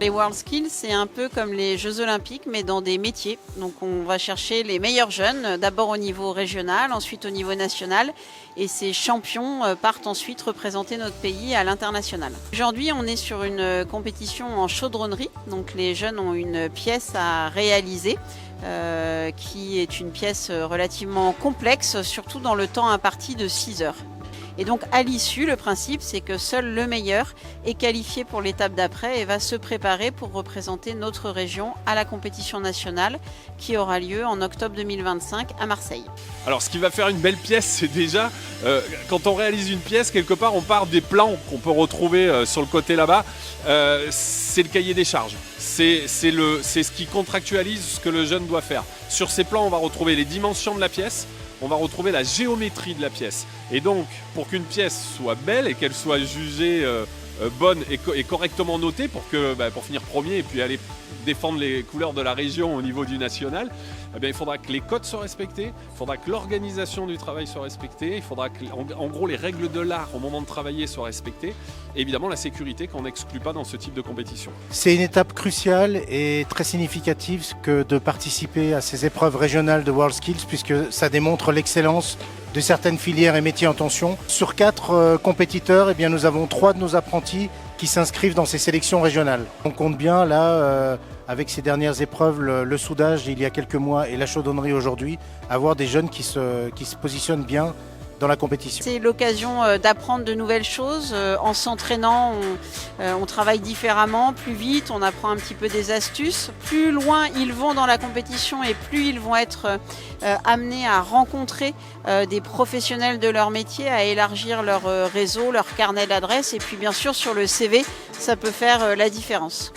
Les WorldSkills, c'est un peu comme les Jeux Olympiques, mais dans des métiers. Donc on va chercher les meilleurs jeunes, d'abord au niveau régional, ensuite au niveau national. Et ces champions partent ensuite représenter notre pays à l'international. Aujourd'hui, on est sur une compétition en chaudronnerie. Donc les jeunes ont une pièce à réaliser. Qui est une pièce relativement complexe, surtout dans le temps imparti de 6 heures. Et donc à l'issue, le principe c'est que seul le meilleur est qualifié pour l'étape d'après et va se préparer pour représenter notre région à la compétition nationale qui aura lieu en octobre 2025 à Marseille. Alors ce qui va faire une belle pièce, c'est déjà, quand on réalise une pièce, quelque part on part des plans qu'on peut retrouver sur le côté là-bas, c'est le cahier des charges. C'est ce qui contractualise ce que le jeune doit faire. Sur ces plans, on va retrouver les dimensions de la pièce, on va retrouver la géométrie de la pièce. Et donc, pour qu'une pièce soit belle et qu'elle soit jugée bonne et correctement notée pour finir premier et puis aller défendre les couleurs de la région au niveau du national, eh bien, il faudra que les codes soient respectés, il faudra que l'organisation du travail soit respectée, il faudra que, en gros, les règles de l'art au moment de travailler soient respectées, et évidemment la sécurité qu'on n'exclut pas dans ce type de compétition. C'est une étape cruciale et très significative que de participer à ces épreuves régionales de WorldSkills, puisque ça démontre l'excellence de certaines filières et métiers en tension. Sur 4 compétiteurs, eh bien, nous avons 3 de nos apprentis qui s'inscrivent dans ces sélections régionales. On compte bien là, avec ces dernières épreuves, le soudage il y a quelques mois et la chaudronnerie aujourd'hui, avoir des jeunes qui se positionnent bien dans la compétition. C'est l'occasion d'apprendre de nouvelles choses. En s'entraînant, on travaille différemment, plus vite, on apprend un petit peu des astuces. Plus loin ils vont dans la compétition et plus ils vont être amenés à rencontrer des professionnels de leur métier, à élargir leur réseau, leur carnet d'adresses. Et puis bien sûr sur le CV, ça peut faire la différence.